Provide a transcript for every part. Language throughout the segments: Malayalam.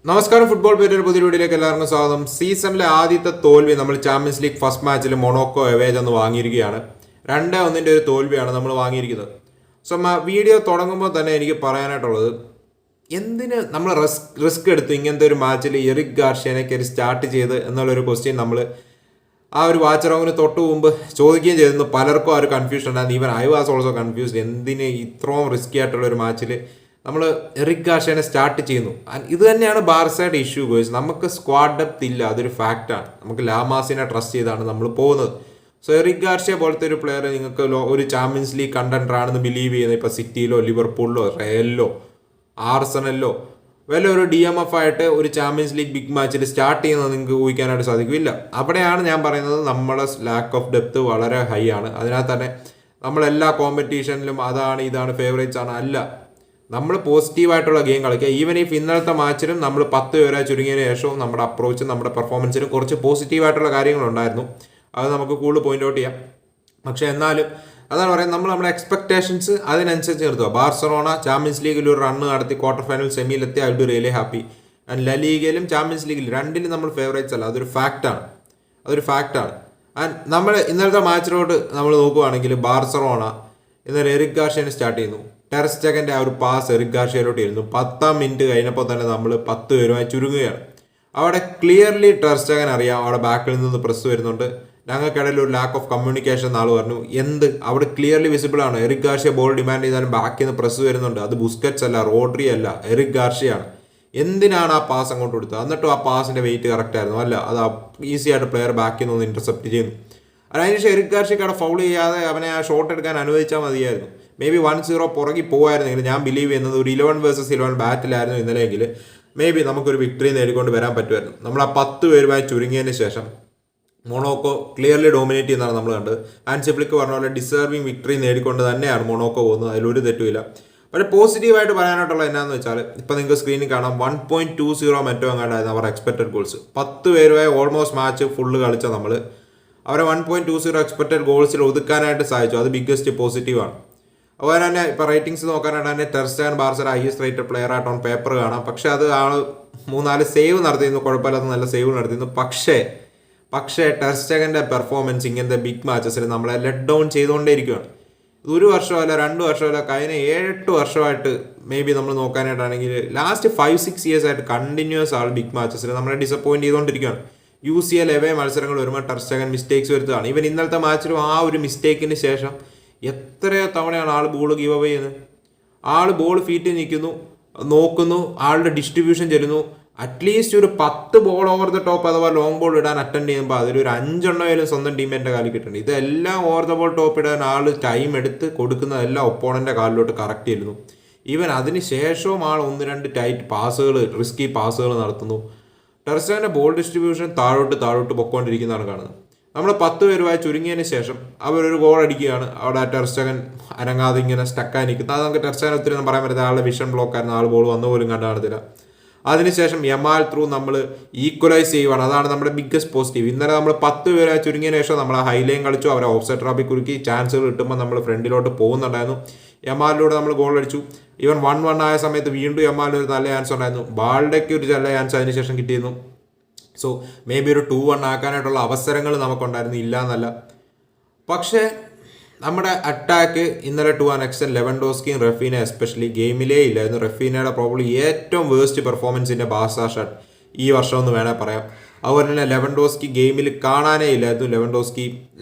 നമസ്കാരം. ഫുട്ബോൾ പേരിൽ പുതിയ വീഡിയോയിലേക്ക് എല്ലാവർക്കും സ്വാഗതം. സീസണിലെ ആദ്യത്തെ തോൽവി നമ്മൾ ചാമ്പ്യൻസ് ലീഗ് ഫസ്റ്റ് മാച്ചിൽ മൊണോക്കോ എവേജ് എന്ന് വാങ്ങിയിരിക്കുകയാണ്. 2-1 ഒരു തോൽവിയാണ് നമ്മൾ വാങ്ങിയിരിക്കുന്നത്. സോ വീഡിയോ തുടങ്ങുമ്പോൾ തന്നെ എനിക്ക് പറയാനായിട്ടുള്ളത്, എന്തിന് നമ്മൾ റിസ്ക് എടുത്തു ഇങ്ങനത്തെ ഒരു മാച്ചിൽ എറിക് ഗാർഷ്യനെ കയറി സ്റ്റാർട്ട് ചെയ്ത് എന്നുള്ളൊരു ക്വസ്റ്റ്യൻ നമ്മൾ ആ ഒരു വാച്ച് റൗണ്ടിന് തൊട്ട് മുമ്പ് ചോദിക്കുകയും ചെയ്തിരുന്നു. പലർക്കും ആ ഒരു കൺഫ്യൂഷൻ ഉണ്ടായിരുന്നു. Even I was also confused. എന്തിന് ഇത്രയും റിസ്കി ആയിട്ടുള്ള ഒരു മാച്ചിൽ നമ്മൾ എറിക് ഗാർഷ്യനെ സ്റ്റാർട്ട് ചെയ്യുന്നു. ഇത് തന്നെയാണ് ബാർസയുടെ ഇഷ്യൂ ഗോയ്സ്. നമുക്ക് സ്ക്വാഡ് ഡെപ്ത് ഇല്ല, അതൊരു ഫാക്റ്റാണ്. നമുക്ക് ലാമാസിനെ ട്രസ്റ്റ് ചെയ്താണ് നമ്മൾ പോകുന്നത്. സോ എറിക് ഗാർഷ്യ പോലത്തെ ഒരു പ്ലെയർ നിങ്ങൾക്ക് ഒരു ചാമ്പ്യൻസ് ലീഗ് കണ്ടൻഡർ ആണെന്ന് ബിലീവ് ചെയ്യുന്നത് ഇപ്പോൾ സിറ്റിയിലോ ലിവർപൂളിലോ റയലിലോ ആർസണലിലോ വല്ല ഒരു DMF ആയിട്ട് ഒരു ചാമ്പ്യൻസ് ലീഗ് ബിഗ് മാച്ചിൽ സ്റ്റാർട്ട് ചെയ്യുന്നത് നിങ്ങൾക്ക് ഊഹിക്കാനായിട്ട് സാധിക്കില്ല. അവിടെയാണ് ഞാൻ പറയുന്നത് നമ്മുടെ ലാക്ക് ഓഫ് ഡെപ്ത് വളരെ ഹൈ ആണ്. അതിനകത്ത് തന്നെ നമ്മളെല്ലാ കോമ്പറ്റീഷനിലും അതാണ് ഇതാണ് ഫേവറേറ്റ്സ് ആണ് അല്ല, നമ്മൾ പോസിറ്റീവായിട്ടുള്ള ഗെയിം കളിക്കുക. ഈവൻ ഇഫ് ഇന്നലത്തെ മാച്ചിലും നമ്മൾ 10 പേരെ ചുരുങ്ങിയതിന് ശേഷവും നമ്മുടെ അപ്രോച്ചും നമ്മുടെ പെർഫോമൻസിനും കുറച്ച് പോസിറ്റീവായിട്ടുള്ള കാര്യങ്ങളുണ്ടായിരുന്നു. അത് നമുക്ക് കൂടുതൽ പോയിന്റ് ഔട്ട് ചെയ്യാം. പക്ഷേ എന്നാലും അതാണ് പറയുന്നത്, നമ്മൾ നമ്മുടെ എക്സ്പെക്ടേഷൻസ് അതിനനുസരിച്ച് നിർത്തുക. ബാർസലോണ ചാമ്പ്യൻസ് ലീഗിൽ ഒരു റണ്ണ് നടത്തി ക്വാർട്ടർ ഫൈനൽ സെമിയിലെത്തി, I will be really happy. And ലീഗയിലും ചാമ്പ്യൻസ് ലീഗിൽ രണ്ടിലും നമ്മൾ ഫേവറേറ്റ്സ് അല്ല, അതൊരു ഫാക്റ്റാണ്. ആൻഡ് നമ്മൾ ഇന്നലത്തെ മാച്ചിലോട്ട് നമ്മൾ നോക്കുകയാണെങ്കിൽ ബാർസലോണ ഇന്നലെ എറിക് ഗാർഷ്യനെ സ്റ്റാർട്ട് ചെയ്യുന്നു. ടെർ സ്റ്റെഗന്റെ ആ ഒരു പാസ് എറിക് ഗാർഷ്യയിലോട്ട് ഇരുന്നു. 10-ാം മിനിറ്റ് കഴിഞ്ഞപ്പോൾ തന്നെ നമ്മൾ 10 പേരുമായി ചുരുങ്ങുകയാണ്. അവിടെ ക്ലിയർലി ടെർ സ്റ്റെഗൻ അറിയാം അവിടെ ബാക്കിൽ നിന്ന് പ്രസ് വരുന്നുണ്ട്, ഞങ്ങൾക്കിടയിൽ ഒരു ലാക്ക് ഓഫ് കമ്മ്യൂണിക്കേഷൻ നാൾ പറഞ്ഞു. അവിടെ ക്ലിയർലി വിസിബിൾ ആണ്. എറിക് ഗാർഷ്യ ബോൾ ഡിമാൻഡ് ചെയ്താലും ബാക്കിൽ നിന്ന് പ്രസ് വരുന്നുണ്ട്. അത് ബുസ്കറ്റ്സ് അല്ല, റോഡ്രി അല്ല, എറിക് ഗാർഷ്യയാണ്. എന്തിനാണ് ആ പാസ് അങ്ങോട്ട് കൊടുത്തത്? എന്നിട്ടും ആ പാസിന്റെ വെയിറ്റ് കറക്റ്റ് ആയിരുന്നു അല്ല, അത് ഈസി ആയിട്ട് പ്ലെയർ ബാക്കിൽ നിന്ന് ഇന്റർസെപ്റ്റ് ചെയ്യുന്നു. അതിനുശേഷം എറിക് ഗാർഷ്യക്ക് അവിടെ ഫൗൾ ചെയ്യാതെ അവനെ ആ ഷോട്ട് എടുക്കാൻ അനുവദിച്ചാൽ മതിയായിരുന്നു. മേ ബി 1-0 പുറകെ പോകുമായിരുന്നെങ്കിൽ, ഞാൻ ബിലീവ് ചെയ്യുന്നത് ഒരു 11 വേഴ്സസ് 11 ബാറ്റിലായിരുന്നു ഇന്നലെയെങ്കിൽ മേ ബി നമുക്കൊരു വിക്ടറി നേടിക്കൊണ്ട് വരാൻ പറ്റുമായിരുന്നു. നമ്മൾ ആ 10 പേരുമായി ചുരുങ്ങിയതിന് ശേഷം മൊണോക്കോ ക്ലിയർലി ഡോമിനേറ്റ് ചെയ്യുന്നതാണ് നമ്മൾ കണ്ടത്. ഹാൻസി ഫ്ലിക്ക് പറഞ്ഞ പോലെ ഡിസേർവിങ് വിക്ടറി നേടിക്കൊണ്ട് തന്നെയാണ് മൊണോക്കോ പോകുന്നത്, അതിലൊരു തെറ്റുമില്ല. പക്ഷേ പോസിറ്റീവായിട്ട് പറയാനായിട്ടുള്ള എന്നാന്ന് വെച്ചാൽ, ഇപ്പം നിങ്ങൾക്ക് സ്ക്രീനിൽ കാണാം 1.20 മറ്റോ അങ്ങാണ്ടായിരുന്നു അവർ എക്സ്പെക്റ്റഡ് ഗോൾസ്. 10 പേരുമായി ഓൾമോസ്റ്റ് മാച്ച് ഫുള്ള് കളിച്ച നമ്മൾ അവരെ 1.20 എക്സ്പെക്റ്റഡ് ഗോൾസിൽ ഒതുക്കാനായിട്ട് സാധിച്ചു. അത് ബിഗ്ഗസ്റ്റ് പോസിറ്റീവാണ്. അതുപോലെ തന്നെ ഇപ്പോൾ റേറ്റിംഗ്സ് നോക്കാനായിട്ട് തന്നെ ടെർ സ്റ്റെഗൻ ബാർസയുടെ ഹൈയസ്റ്റ് റേറ്റഡ് പ്ലെയർ ആയിട്ട് ഓൺ പേപ്പർ കാണാം. പക്ഷേ അത് ആൾ 3-4 സേവ് നടത്തിയിരുന്നു, കുഴപ്പമില്ലാത്ത നല്ല സേവ് നടത്തിയിരുന്നു. പക്ഷേ ടെർ സ്റ്റെഗന്റെ പെർഫോമൻസ് ഇങ്ങനത്തെ ബിഗ് മാച്ചസിൽ നമ്മളെ ലെറ്റ് ഡൗൺ ചെയ്തുകൊണ്ടേയിരിക്കുകയാണ്. 1 വർഷമല്ല 2 വർഷമല്ല, കഴിഞ്ഞ 7-8 വർഷമായിട്ട് മേ ബി നമ്മൾ നോക്കാനായിട്ടാണെങ്കിൽ ലാസ്റ്റ് 5-6 ഇയേഴ്സ് ആയിട്ട് കണ്ടിന്യൂസ് ആൾ ബിഗ് മാച്ചസിൽ നമ്മളെ ഡിസപ്പോയിന്റ് ചെയ്തുകൊണ്ടിരിക്കുകയാണ്. UCL എവേ മത്സരങ്ങൾ വരുമ്പോൾ ടെർ സ്റ്റെഗൻ മിസ്റ്റേക്സ് വരുത്തുകയാണ്. ഈവൻ ഇന്നലത്തെ മാച്ചിലും ആ ഒരു മിസ്റ്റേക്കിന് ശേഷം എത്രയോ തവണയാണ് ആൾ ബോൾ ഗീവ് അവേ ചെയ്യുന്നത്. ആൾ ബോൾ ഫീറ്റ് നിൽക്കുന്നു, നോക്കുന്നു, ആളുടെ ഡിസ്ട്രിബ്യൂഷൻ ചെല്ലുന്നു. അറ്റ്ലീസ്റ്റ് ഒരു 10 ബോൾ ഓവർ ദ ടോപ്പ് അഥവാ ലോങ് ബോൾ ഇടാൻ അറ്റൻഡ് ചെയ്യുമ്പോൾ അതിലൊരു 5 സ്വന്തം ടീമിൻ്റെ കാലിൽ കിട്ടുന്നുണ്ട്. ഇതെല്ലാം ഓവർ ദ ബോൾ ടോപ്പ് ഇടാൻ ആൾ ടൈം എടുത്ത് കൊടുക്കുന്നതെല്ലാം ഒപ്പോണൻ്റെ കാലിലോട്ട് കറക്റ്റ് ചെയ്യുന്നു. ഈവൻ അതിന് ശേഷവും ആൾ 1-2 ടൈറ്റ് പാസുകൾ, റിസ്കി പാസുകൾ നടത്തുന്നു. ടെർ സ്റ്റെഗന്റെ ബോൾ ഡിസ്ട്രിബ്യൂഷൻ താഴോട്ട് പൊക്കോണ്ടിരിക്കുന്നതാണ് കാണുന്നത്. നമ്മൾ 10 പേരുമായി ചുരുങ്ങിയതിന് ശേഷം അവരൊരു ഗോൾ അടിക്കുകയാണ്. അവിടെ ടെർ സ്റ്റെഗൻ അനങ്ങാതെ ഇങ്ങനെ സ്റ്റക്കായി നിൽക്കുന്നത്. അത് നമുക്ക് ടെർ സ്റ്റെഗൻ ഒത്തിരി ഒന്നും പറയാൻ പറ്റില്ല, ആളുടെ വിഷൻ ബ്ലോക്ക് ആയിരുന്നു, ആൾ ബോൾ വന്നു പോലും കണ്ടു കാണത്തില്ല. അതിനുശേഷം യമാൽ ത്രൂ നമ്മൾ ഈക്വലൈസ് ചെയ്യുവാണ്. അതാണ് നമ്മുടെ ബിഗ്ഗസ്റ്റ് പോസിറ്റീവ്. ഇന്നലെ നമ്മൾ 10 പേരായി ചുരുങ്ങിയതിന് ശേഷം നമ്മൾ ഹൈലൈൻ കളിച്ചു, അവരെ ഓഫ്സൈഡ് ട്രാപ്പിൽ കുരുക്കി, ചാൻസുകൾ കിട്ടുമ്പോൾ നമ്മൾ ഫ്രണ്ടിലോട്ട് പോകുന്നുണ്ടായിരുന്നു. യമാലിലൂടെ നമ്മൾ ഗോൾ അടിച്ചു. ഈവൻ 1-1 ആയ സമയത്ത് വീണ്ടും യമാലിന് ഒരു നല്ല ചാൻസ് ഉണ്ടായിരുന്നു. ബാൾഡയ്ക്ക് ഒരു നല്ല ചാൻസ് അതിനുശേഷം കിട്ടിയിരുന്നു. സോ മേ ബി ഒരു 2-1 ആക്കാനായിട്ടുള്ള അവസരങ്ങൾ നമുക്കുണ്ടായിരുന്നു, ഇല്ല എന്നല്ല. പക്ഷേ നമ്മുടെ അറ്റാക്ക് ഇന്നലെ ടു ആൻ എക്സ്റ്റെന്റ് ലെവൻഡോസ്കിയും റഫീന എസ്പെഷ്യലി ഗെയിമിലേ ഇല്ലായിരുന്നു. റഫീനയുടെ പ്രോബ്ലി ഏറ്റവും വേഴ്സ്റ്റ് പെർഫോമൻസിൻ്റെ ബാർസ ഷട്ട് ഈ വർഷം എന്ന് വേണേൽ പറയാം. അതുപോലെ തന്നെ ലെവൻഡോസ്കി ഗെയിമിൽ കാണാനേ ഇല്ലായിരുന്നു. ലെവൻഡോസ്കി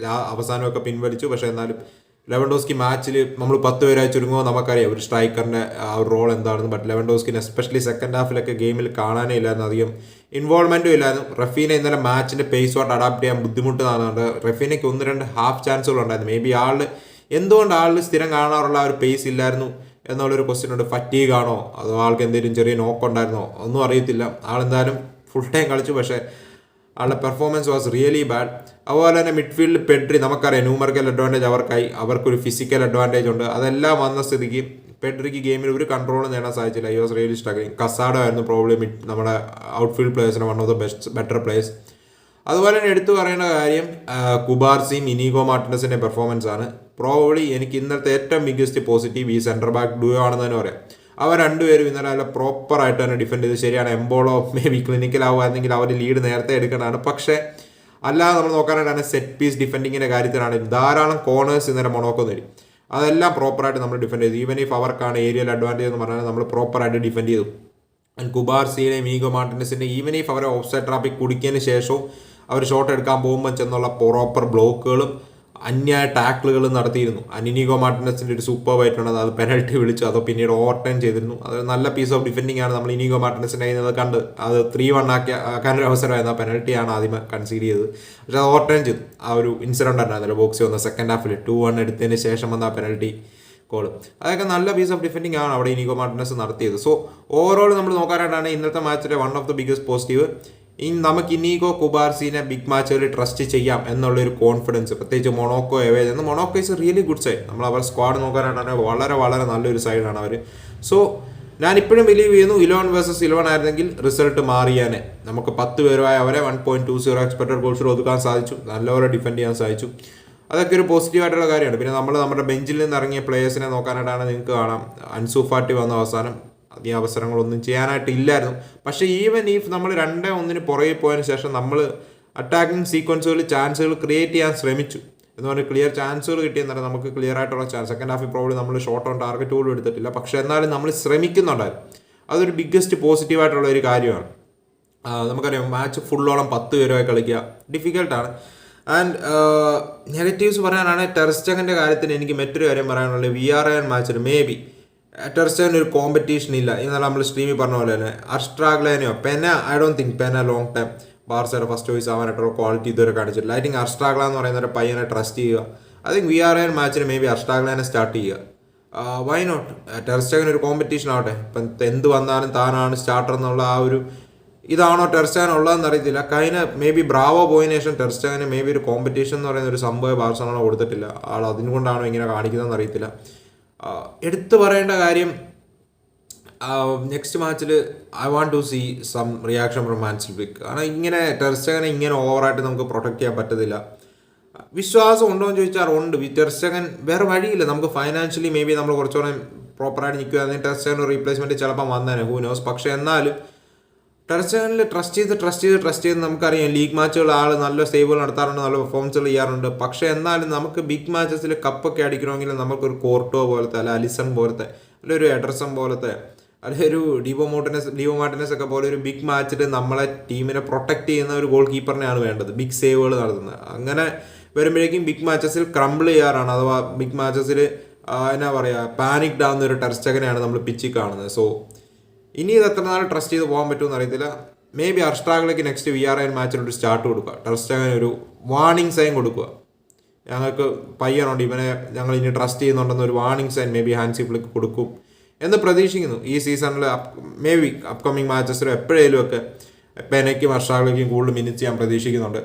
അവസാനമൊക്കെ പിൻവലിച്ചു. പക്ഷേ എന്നാലും ലെവൻഡോസ്കി മാച്ചിൽ നമ്മൾ 10 പേരായി ചുരുങ്ങുമ്പോൾ നമുക്കറിയാം ഒരു സ്ട്രൈക്കറിൻ്റെ ആ ഒരു റോൾ എന്താണെന്ന്. ബട്ട് ലെവൻഡോസ്കിന് എസ്പെഷ്യലി സെക്കൻഡ് ഹാഫിലൊക്കെ ഗെയിമിൽ കാണാനേ ഇല്ലായിരുന്നു, അധികം ഇൻവോൾവ്മെൻറ്റും ഇല്ലായിരുന്നു. റഫീന ഇന്നലെ മാച്ചിൻ്റെ പേസുമായിട്ട് അഡാപ്റ്റ് ചെയ്യാൻ ബുദ്ധിമുട്ടാണ്. റഫീനയ്ക്ക് 1-2 ഹാഫ് ചാൻസുകൾ ഉണ്ടായിരുന്നു. മേ ബി എന്തുകൊണ്ട് ആളിൽ സ്ഥിരം കാണാറുള്ള ആ ഒരു പേസ് ഇല്ലായിരുന്നു എന്നുള്ളൊരു ക്വസ്റ്റ്യൻ ഉണ്ട്. ഫറ്റീഗ് ആണോ അതോ ആൾക്ക് എന്തെങ്കിലും ചെറിയ നോക്കുണ്ടായിരുന്നോ ഒന്നും അറിയത്തില്ല. ആളെന്തായാലും ഫുൾ ടൈം കളിച്ചു, പക്ഷേ ആളുടെ പെർഫോമൻസ് വാസ് റിയലി ബാഡ്. അതുപോലെ തന്നെ മിഡ്ഫീൽഡിൽ പെഡ്രി നമുക്കറിയാം ന്യൂമറിക്കൽ അഡ്വാൻറ്റേജ് അവർക്കായി, അവർക്കൊരു ഫിസിക്കൽ അഡ്വാൻറ്റേജ് ഉണ്ട്. അതെല്ലാം വന്ന സ്ഥിതിക്ക് പെഡ്രിക്ക് ഗെയിമിൽ ഒരു കൺട്രോൾ നേടാൻ സാധിച്ചില്ല. I was really struggling. Casado ആയിരുന്നു പ്രോബ്ലം നമ്മുടെ ഔട്ട്ഫീൽഡ് പ്ലേയേഴ്സിന് one of the better players. അതുപോലെ തന്നെ എടുത്തു പറയേണ്ട കാര്യം കുബാർസിയും ഇനീഗോ മാർട്ടിനസിൻ്റെ പെർഫോമൻസ് ആണ്. പ്രോബ്ലി എനിക്ക് ഇന്നത്തെ ഏറ്റവും ബിഗ്ഗസ്റ്റ് പോസിറ്റീവ് ഈ സെൻറ്റർ ബാക്ക് ഡുയോ ആണെന്ന് തന്നെ പറയാം. അവർ രണ്ടുപേരും ഇന്നലെ നല്ല പ്രോപ്പറായിട്ട് തന്നെ ഡിഫെൻഡ് ചെയ്ത്. ശരിയാണ്, എംബോളോ മേ ബി ക്ലിനിക്കലാവുകയാണെങ്കിൽ അവർ ലീഡ് നേരത്തെ എടുക്കേണ്ടതാണ്. പക്ഷേ അല്ലാതെ നമ്മൾ നോക്കാനായിട്ടാണ് സെറ്റ് പീസ് ഡിഫെൻഡിങ്ങിൻ്റെ കാര്യത്തിലാണെങ്കിൽ ധാരാളം കോർണേഴ്സ് ഇന്നലെ മൊണോക്കോ നേടി. അതെല്ലാം പ്രോപ്പറായിട്ട് നമ്മൾ ഡിഫെൻഡ് ചെയ്തു. ഈവൻ ഇഫ് അവർക്കാണ് ഏരിയൽ അഡ്വാൻറ്റേജ് എന്ന് പറഞ്ഞാൽ നമ്മൾ പ്രോപ്പറായിട്ട് ഡിഫെൻഡ് ചെയ്തു. ആൻഡ് കുബാർസിയുടെയും ഈഗോ മാർട്ടിനസിൻ്റെ ഈവൻ ഇഫ് അവരെ ഓഫ് സൈഡ് ട്രാപ്പിൽ കുടിക്കിയതിന് ശേഷവും അവർ ഷോട്ട് എടുക്കാൻ പോകുമ്പോൾ ചെന്നുള്ള പ്രോപ്പർ ബ്ലോക്കുകളും അന്യായ ടാക്കിളുകളും നടത്തിയിരുന്നു. അനിനീഗോ മാർട്ടിനസിൻ്റെ ഒരു സൂപ്പർ ആയിട്ടുണ്ട്. അത് പെനൽറ്റി വിളിച്ചു, അതോ പിന്നീട് ഓവർ ടൈം ചെയ്തിരുന്നു. അത് നല്ല പീസ് ഓഫ് ഡിഫെൻഡിങ് ആണ് നമ്മൾ ഇനീഗോ മാർട്ടിനസിൻ്റെ കയ്യിൽ കണ്ട്. അത് 3-1 ആക്കാനൊരു അവസരമായിരുന്നു. ആ പെനൽറ്റിയാണ് ആദ്യം കൺസീഡ് ചെയ്തത്. പക്ഷേ അത് ഓവർ ടൈം ചെയ്തു. ആ ഒരു ഇൻസിഡൻ്റ് ഉണ്ടായിരുന്നല്ലോ ബോക്സിൽ വന്ന സെക്കൻഡ് ഹാഫിൽ 2-1 എടുത്തതിന് ശേഷം വന്ന ആ പെനൽറ്റി കോൾ. അതൊക്കെ നല്ല പീസ് ഓഫ് ഡിഫെൻഡിങ് ആണ് അവിടെ ഇനീഗോ മാർട്ടിനസ് നടത്തിയത്. സോ ഓവറോൾ നമ്മൾ നോക്കാനായിട്ടാണ് ഇന്നത്തെ മാച്ചിലെ one of the biggest positive. ഇനി നമുക്ക് ഇനീഗോ കുബാർസിനെ ബിഗ് മാച്ചുകളിൽ ട്രസ്റ്റ് ചെയ്യാം എന്നുള്ളൊരു കോൺഫിഡൻസ്, പ്രത്യേകിച്ച് മൊണോക്കോ എവേജ് എന്ന്. Monaco is really good side. നമ്മൾ അവർ സ്ക്വാഡ് നോക്കാനായിട്ടാണ് വളരെ വളരെ നല്ലൊരു സൈഡാണ് അവർ. സോ ഞാനിപ്പോഴും ബിലീവ് ചെയ്യുന്നു 11 vs 11 ആയിരുന്നെങ്കിൽ റിസൾട്ട് മാറിയാനെ. നമുക്ക് 10 പേരുമായ അവരെ 1.20 എക്സ്പെക്റ്റഡ് ഗോൾസിൽ ഒതുക്കാൻ സാധിച്ചു. നല്ലപോലെ ഡിഫെൻഡ് ചെയ്യാൻ സാധിച്ചു. അതൊക്കെ ഒരു പോസിറ്റീവായിട്ടുള്ള കാര്യമാണ്. പിന്നെ നമ്മൾ നമ്മുടെ ബെഞ്ചിൽ നിന്ന് ഇറങ്ങിയ പ്ലേയേഴ്സിനെ നോക്കാനായിട്ടാണ് നിങ്ങൾക്ക് കാണാം. അൻസു ഫാറ്റി വന്ന അവസാനം ഈ അവസരങ്ങളൊന്നും ചെയ്യാനായിട്ടില്ലായിരുന്നു. പക്ഷേ ഈവൻ ഈഫ് നമ്മൾ 2-1 പുറകെ പോയതിനു ശേഷം നമ്മൾ അറ്റാക്കിംഗ് സീക്വൻസുകളിൽ ചാൻസുകൾ ക്രിയേറ്റ് ചെയ്യാൻ ശ്രമിച്ചു. എന്ന് പറഞ്ഞാൽ ക്ലിയർ ചാൻസുകൾ കിട്ടിയെന്നല്ല, നമുക്ക് ക്ലിയർ ആയിട്ടുള്ള ചാൻസ്. സെക്കൻഡ് ഹാഫിൽ പ്രോബ്ലം നമ്മൾ ഷോട്ട് ഓൺ ടാർഗറ്റ് പോലും എടുത്തിട്ടില്ല. പക്ഷേ എന്നാലും നമ്മൾ ശ്രമിക്കുന്നുണ്ടായിരുന്നു. അതൊരു ബിഗ്ഗസ്റ്റ് പോസിറ്റീവായിട്ടുള്ള ഒരു കാര്യമാണ്. നമുക്കറിയാം മാച്ച് ഫുള്ളോളം 10 പേരുമായി കളിക്കുക ഡിഫിക്കൽട്ടാണ്. ആൻഡ് നെഗറ്റീവ്സ് പറയാനാണ് ടെർ സ്റ്റെഗന്റെ കാര്യത്തിന് എനിക്ക് മറ്റൊരു കാര്യം പറയാനുള്ളത്. VRN മാച്ചിൽ മേ ബി ടെർ സ്റ്റെഗന് ഒരു കോമ്പറ്റീഷൻ ഇല്ല. ഇന്നലെ നമ്മൾ സ്ട്രീമിൽ പറഞ്ഞ പോലെ തന്നെ അർസ്ട്രാഗ്ലേനെയോ I don't think Pena long time ബാർസയുടെ ഫസ്റ്റ് ചോയ്സ് ആവാനായിട്ടുള്ള ക്വാളിറ്റി ഇതുവരെ കാണിച്ചിട്ടില്ല. ഐ തിങ്ക് അർസ്ട്രാഗ്ല എന്ന് പറയുന്ന ഒരു പയ്യനെ ട്രസ്റ്റ് ചെയ്യുക. ഐ തിങ്ക് VRN മാച്ചിന് മേ ബി അർസ്ട്രാഗ്ലേനെ സ്റ്റാർട്ട് ചെയ്യുക. Why not? ടെർ സ്റ്റെഗന് ഒരു കോമ്പറ്റീഷൻ ആവട്ടെ. ഇപ്പം എന്ത് വന്നാലും താനാണ് സ്റ്റാർട്ടർ എന്നുള്ള ആ ഒരു ഇതാണോ ടെർ സ്റ്റെഗൻ ഉള്ളതെന്ന് അറിയത്തില്ല. കഴിഞ്ഞ മേ ബി ബ്രാവോ പോയതിനു ശേഷം ടെർ സ്റ്റെഗന് മേ ബി ഒരു കോമ്പറ്റീഷൻ എന്ന് പറയുന്ന ഒരു സംഭവം ബാർസലോണ കൊടുത്തിട്ടില്ല. ആൾ അതിനുകൊണ്ടാണോ ഇങ്ങനെ കാണിക്കുന്നതെന്ന് അറിയത്തില്ല. എടുത്തു പറയേണ്ട കാര്യം, നെക്സ്റ്റ് മാച്ചിൽ I want to see some reaction from Hansi Flick. കാരണം ഇങ്ങനെ ടെർ സ്റ്റെഗനെ ഇങ്ങനെ ഓവറായിട്ട് നമുക്ക് പ്രൊട്ടക്ട് ചെയ്യാൻ പറ്റത്തില്ല. വിശ്വാസം ഉണ്ടോ എന്ന് ചോദിച്ചാൽ ഉണ്ട്. ടെർ സ്റ്റെഗൻ വേറെ വഴിയില്ല. നമുക്ക് ഫൈനാൻഷ്യലി മേ ബി നമ്മൾ കുറച്ചുകൂടെ പ്രോപ്പറായിട്ട് നിൽക്കുകയാണെങ്കിൽ ടെർ സ്റ്റെഗൻ റീപ്ലേസ്മെൻറ്റ് ചിലപ്പം വന്നേനെ, ഹൂ നോസ്. പക്ഷേ എന്നാലും ടെർ സ്റ്റെഗനിൽ ട്രസ്റ്റ് ചെയ്ത് നമുക്കറിയാം ലീഗ് മാച്ചുകൾ ആൾ നല്ല സേവുകൾ നടത്താറുണ്ട്, നല്ല പെർഫോമൻസുകൾ ചെയ്യാറുണ്ട്. പക്ഷേ എന്നാലും നമുക്ക് ബിഗ് മാച്ചസിൽ കപ്പൊക്കെ അടിക്കണമെങ്കിൽ നമുക്കൊരു കോർട്ടോ പോലത്തെ, അല്ല അലിസൺ പോലത്തെ, അല്ലെ ഒരു എഡർസൺ പോലത്തെ, അല്ലെങ്കിൽ ഒരു ഡിവോ മാർട്ടിനസ് ഒക്കെ പോലെ ഒരു ബിഗ് മാച്ചിൽ നമ്മളെ ടീമിനെ പ്രൊട്ടക്ട് ചെയ്യുന്ന ഒരു ഗോൾ കീപ്പറിനെയാണ് വേണ്ടത്, ബിഗ് സേവുകൾ നടത്തുന്നത്. അങ്ങനെ വരുമ്പോഴേക്കും ബിഗ് മാച്ചസിൽ ക്രംബിൾ ചെയ്യാറാണ്, അഥവാ ബിഗ് മാച്ചസിൽ എന്നാ പറയുക പാനിക്ഡ് ആവുന്ന ഒരു ടെർ സ്റ്റെഗനെയാണ് നമ്മൾ പിച്ചിൽ കാണുന്നത്. സോ ഇനി ഇത് എത്ര നാൾ ട്രസ്റ്റ് ചെയ്ത് പോകാൻ പറ്റുമെന്ന് അറിയത്തില്ല. മേ ബി അർസ്ട്രാഗിലേക്ക് നെക്സ്റ്റ് VRN മാച്ചിലൊരു സ്റ്റാർട്ട് കൊടുക്കുക, ടെർ സ്റ്റെഗന് ഒരു വാർണിംഗ് സൈൻ കൊടുക്കുക. ഞങ്ങൾക്ക് പയ്യനുണ്ട്, ഇവനെ ഞങ്ങൾ ഇനി ട്രസ്റ്റ് ചെയ്യുന്നുണ്ടെന്ന് ഒരു warning sign may be Hansi Flick കൊടുക്കും എന്ന് പ്രതീക്ഷിക്കുന്നു. ഈ സീസണിൽ മേ ബി അപ്കമിങ് മാച്ചസിലും എപ്പോഴേലും ഒക്കെ പെനയ്ക്കും അർസ്ട്രാഗിലേക്കും കൂടുതൽ മിനിറ്റ്സ് ഞാൻ പ്രതീക്ഷിക്കുന്നുണ്ട്.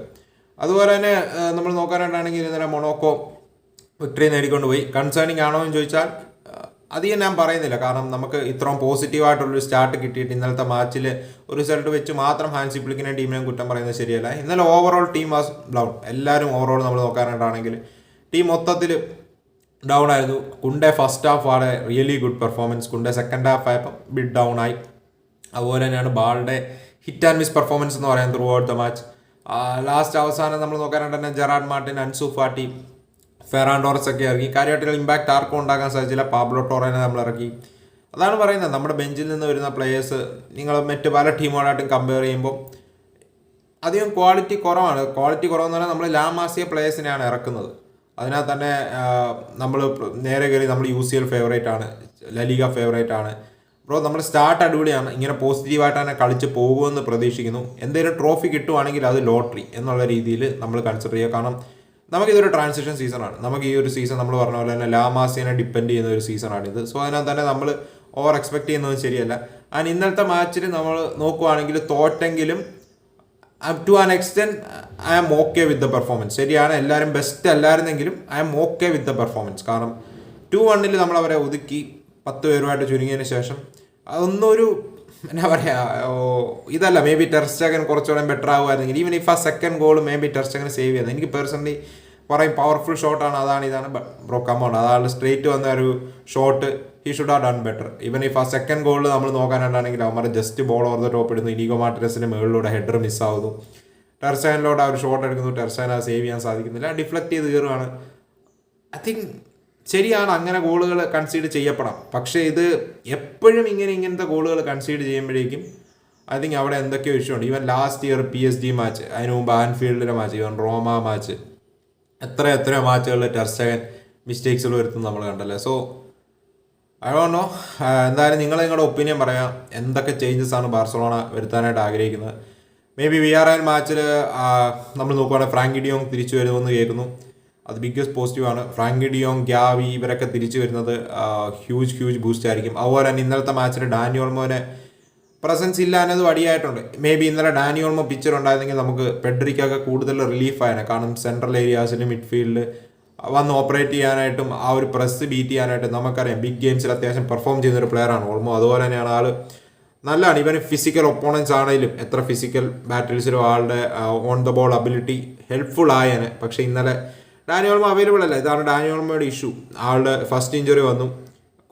അതുപോലെ തന്നെ നമ്മൾ നോക്കാനായിട്ടാണെങ്കിൽ ഇന്നലെ മൊണോക്കോ വിക്ടറി നേടിക്കൊണ്ട് പോയി. കൺസേണിങ് ആണോ എന്ന് ചോദിച്ചാൽ അധികം ഞാൻ പറയുന്നില്ല. കാരണം നമുക്ക് ഇത്രയും പോസിറ്റീവായിട്ടുള്ളൊരു സ്റ്റാർട്ട് കിട്ടിയിട്ട് ഇന്നലത്തെ മാച്ചിൽ ഒരു റിസൾട്ട് വെച്ച് മാത്രം ഹാൻസി ഫ്ലിക്കിനെ ടീമിനെയും കുറ്റം പറയുന്നത് ശരിയല്ല. ഇന്നലെ ഓവറോൾ ടീം വാസ് ഡൗൺ. എല്ലാവരും ഓവറോൾ നമ്മൾ നോക്കാനായിട്ടാണെങ്കിൽ ടീം മൊത്തത്തിൽ ഡൗൺ ആയിരുന്നു. കുണ്ടെ ഫസ്റ്റ് ഹാഫ് ആണ് really good performance. Kounde second half ആയപ്പോൾ ബിറ്റ് ഡൗൺ ആയി. അതുപോലെ തന്നെയാണ് ബാളുടെ ഹിറ്റ് ആൻഡ് മിസ് പെർഫോമൻസ് എന്ന് പറയുന്നത് through out the match. Last അവസാനം നമ്മൾ നോക്കാനായിട്ട് തന്നെ Gerard Martin, Ansu Fati, Ferran Torres ഒക്കെ ഇറക്കി. കാര്യമായിട്ടുള്ള ഇമ്പാക്റ്റ് ആർക്കും ഉണ്ടാക്കാൻ സാധിച്ചില്ല. പാബ്ലോ ടോറേനെ നമ്മൾ ഇറക്കി. അതാണ് പറയുന്നത്, നമ്മുടെ ബെഞ്ചിൽ നിന്ന് വരുന്ന പ്ലേയേഴ്സ് നിങ്ങൾ മറ്റ് പല ടീമുകളായിട്ടും കമ്പയർ ചെയ്യുമ്പോൾ അധികം ക്വാളിറ്റി കുറവാണ്. ക്വാളിറ്റി കുറവെന്ന് പറഞ്ഞാൽ നമ്മൾ ലാമാസിയ പ്ലേയേഴ്സിനെയാണ് ഇറക്കുന്നത്. അതിനാൽ തന്നെ നമ്മൾ നേരെ കയറി നമ്മൾ UCL ഫേവറേറ്റ് ആണ്, ലലിഗ ഫേവറേറ്റ് ആണ്. ബ്രോ നമ്മൾ സ്റ്റാർട്ട് അടിപൊളിയാണ്. ഇങ്ങനെ പോസിറ്റീവായിട്ട് തന്നെ കളിച്ച് പോകുമെന്ന് പ്രതീക്ഷിക്കുന്നു. എന്തെങ്കിലും ട്രോഫി കിട്ടുവാണെങ്കിൽ അത് ലോട്ടറി എന്നുള്ള രീതിയിൽ നമ്മൾ കൺസിഡർ ചെയ്യുക. കാരണം നമുക്കിതൊരു ട്രാൻസിഷൻ സീസണാണ്. നമുക്ക് ഈ ഒരു സീസൺ നമ്മൾ പറഞ്ഞ പോലെ തന്നെ ലാമാസിനെ ഡിപ്പെൻഡ് ചെയ്യുന്ന ഒരു സീസണാണിത്. സോ അതിനകത്ത് തന്നെ നമ്മൾ ഓവർ എക്സ്പെക്ട് ചെയ്യുന്നത് ശരിയല്ല. ആൻഡ് ഇന്നലത്തെ മാച്ചിൽ നമ്മൾ നോക്കുവാണെങ്കിൽ തോറ്റെങ്കിലും to an extent I am okay with the performance. ശരിയാണ്, എല്ലാവരും ബെസ്റ്റ് അല്ലായിരുന്നെങ്കിലും I am okay with the performance. കാരണം 2-1 നമ്മൾ അവരെ ഒതുക്കി 10 പേരുമായിട്ട് ചുരുങ്ങിയതിന് ശേഷം അതൊന്നൊരു എന്നാ പറയുക ഇതല്ല. മേ ബി ടെർ സ്റ്റെഗൻ കുറച്ചുകൂടെ ബെറ്റർ ആകുമായിരുന്നെങ്കിൽ ഈവൻ ഇഫ് ആ second goal may be ter സ്റ്റെഗന് സേവ് ചെയ്യുന്നത്. എനിക്ക് പേഴ്സണലി പറയും പവർഫുൾ ഷോട്ടാണ്, അതാണ് ഇതാണ്. ബ്രോ കമോൺ, അതാണ് സ്ട്രേറ്റ് വന്ന ഒരു shot he should have done better. Even if ആ സെക്കൻഡ് ഗോളിൽ നമ്മൾ നോക്കാനായിട്ടാണെങ്കിൽ അവന്മാർ just ball over the top ഇടുന്നു, ഇനിഗോ മാർട്ടിനസിന് മുകളിലൂടെ ഹെഡർ മിസ്സാവുന്നു, ടെർസാനിലൂടെ ആ ഒരു ഷോട്ട് എടുക്കുന്നു, ടെർസാൻ ആ സേവ് ചെയ്യാൻ സാധിക്കുന്നില്ല, ഡിഫ്ലക്ട് ചെയ്ത് കയറുകയാണ്. ഐ തിങ്ക് ശരിയാണ്, അങ്ങനെ ഗോളുകൾ കൺസീഡ് ചെയ്യപ്പെടാം. പക്ഷേ ഇത് എപ്പോഴും ഇങ്ങനത്തെ ഗോളുകൾ കൺസീഡ് ചെയ്യുമ്പോഴേക്കും ഐ തിങ്ക് അവിടെ എന്തൊക്കെയോ ഇഷ്യൂ ഉണ്ട്. Even last year PSG match, അതിന് മുമ്പ് ആൻഫീൽഡിലെ മാച്ച്, ഈവൻ റോമ മാച്ച്, എത്ര മാച്ചുകളിൽ ടെർസ്റ്റഗൻ മിസ്റ്റേക്സുകൾ വരുത്തുന്നത് നമ്മൾ കണ്ടല്ലേ. സോ ഐ ഡോണ്ട് നോ, എന്തായാലും നിങ്ങളുടെ ഒപ്പീനിയൻ പറയാം. എന്തൊക്കെ ചേഞ്ചസ് ആണ് ബാർസലോണ വരുത്താനായിട്ട് ആഗ്രഹിക്കുന്നത്? മേ ബി VRL മാച്ചിൽ നമ്മൾ നോക്കുവാണെങ്കിൽ ഫ്രാങ്കി ഡിയോങ് തിരിച്ചു വരുമെന്ന് കേൾക്കുന്നു. അത് ബിഗ്ഗസ്റ്റ് പോസിറ്റീവാണ്. ഫ്രാങ്കി ഡിയോങ്, ഗ്യാവി ഇവരൊക്കെ തിരിച്ചു വരുന്നത് ഹ്യൂജ് ബൂസ്റ്റ് ആയിരിക്കും. അതുപോലെ തന്നെ ഇന്നലത്തെ മാച്ചിൽ ഡാനി ഓൾമോനെ പ്രസൻസ് ഇല്ല എന്നതും അടിയായിട്ടുണ്ട്. മേ ബി ഇന്നലെ ഡാനി ഓൾമോ പിക്ചർ ഉണ്ടായിരുന്നെങ്കിൽ നമുക്ക് പെഡ്രിക്കൊക്കെ കൂടുതൽ റിലീഫായാണ്. കാരണം സെൻട്രൽ ഏരിയാസിൽ മിഡ്ഫീൽഡിൽ വന്ന് ഓപ്പറേറ്റ് ചെയ്യാനായിട്ടും ആ ഒരു പ്രസ് ബീറ്റ് ചെയ്യാനായിട്ടും നമുക്കറിയാം ബിഗ് ഗെയിംസിൽ അത്യാവശ്യം പെർഫോം ചെയ്യുന്നൊരു പ്ലെയറാണ് ഓൾമോ. അതുപോലെ തന്നെയാണ് ആൾ നല്ലതാണ്. ഇവന് ഫിസിക്കൽ ഒപ്പോണൻസ് ആണെങ്കിലും എത്ര ഫിസിക്കൽ ബാറ്റിൽസിലും ആളുടെ on the ball ability helpful ആയേനെ. പക്ഷേ ഇന്നലെ ഡാനി ഓൾമോ അവൈലബിൾ അല്ല. ഇതാണ് ഡാനി ഓൾമോയുടെ ഇഷ്യൂ. ആളുടെ ഫസ്റ്റ് ഇഞ്ചുറി വന്നു,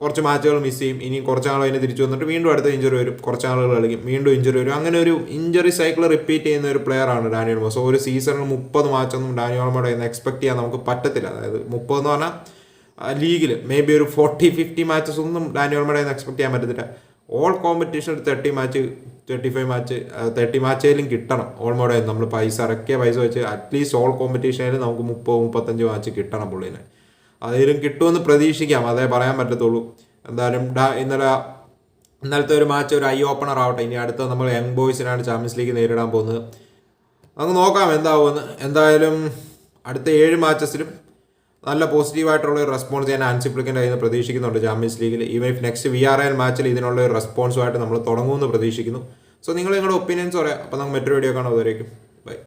കുറച്ച് മാച്ചുകൾ മിസ് ചെയ്യും, ഇനി കുറച്ച് നാൾ അതിന് തിരിച്ചു വന്നിട്ട് വീണ്ടും അടുത്ത ഇഞ്ചുറി വരും, കുറച്ച് നാളുകൾ കളിക്കും, വീണ്ടും ഇഞ്ചുറി വരും. അങ്ങനെ ഒരു ഇഞ്ചുറി സൈക്കിൾ റിപ്പീറ്റ് ചെയ്യുന്ന ഒരു പ്ലെയറാണ് ഡാനി ഓൾമോ. സോ ഒരു സീസണിൽ 30 മാച്ചൊന്നും ഡാനി ഓൾമോയുടെ എക്സ്പെക്ട് ചെയ്യാൻ നമുക്ക് പറ്റത്തില്ല. അതായത് 30 എന്ന് പറഞ്ഞാൽ ലീഗിൽ മേ ബി ഒരു 40-50 മാച്ചസ് ഒന്നും ഡാനി ഓൾമോയുടെ എക്സ്പെക്ട് ചെയ്യാൻ പറ്റത്തില്ല. ഓൾ കോമ്പറ്റീഷൻ 30 മാച്ച് 35 മാച്ച് 30 മാച്ചേലും കിട്ടണം ഓൾമോടെ. നമ്മൾ ഇറക്കിയ പൈസ വെച്ച് അറ്റ്ലീസ്റ്റ് ഓൾ കോമ്പറ്റീഷനിൽ നമുക്ക് 30-35 മാച്ച് കിട്ടണം പുള്ളിനെ. അതിലും കിട്ടുമെന്ന് പ്രതീക്ഷിക്കാം, അതേ പറയാൻ പറ്റത്തുള്ളൂ. എന്തായാലും ഇന്നലത്തെ ഒരു മാച്ച് ഒരു ഐ ഓപ്പണർ ആവട്ടെ. ഇനി അടുത്ത നമ്മൾ യങ് ബോയ്സിനാണ് ചാമ്പ്യൻസ് ലീഗ് നേരിടാൻ പോകുന്നത്. നമുക്ക് നോക്കാം എന്താവുമെന്ന്. എന്തായാലും അടുത്ത 7 മാച്ചസിലും നല്ല പോസിറ്റീവായിട്ടുള്ള ഒരു റെസ്പോൺസ് ഞാൻ ഹാൻസി ഫ്ലിക്കിൻ്റെ കയ്യിൽ നിന്ന് പ്രതീക്ഷിക്കുന്നുണ്ട് ചാമ്പ്യൻസ് ലീഗിൽ. ഈവൻ ഇഫ് നെക്സ്റ്റ് VRL മാച്ചിൽ ഇതിനുള്ള ഒരു റെസ്പോൺസുമായിട്ട് നമ്മൾ തുടങ്ങുമെന്ന് പ്രതീക്ഷിക്കുന്നു. സോ നിങ്ങളുടെ ഒപ്പീനിയൻസ് പറയാം. അപ്പോൾ നമുക്ക് മറ്റൊരു വീഡിയോ കാണാം. അതുവരേക്കും.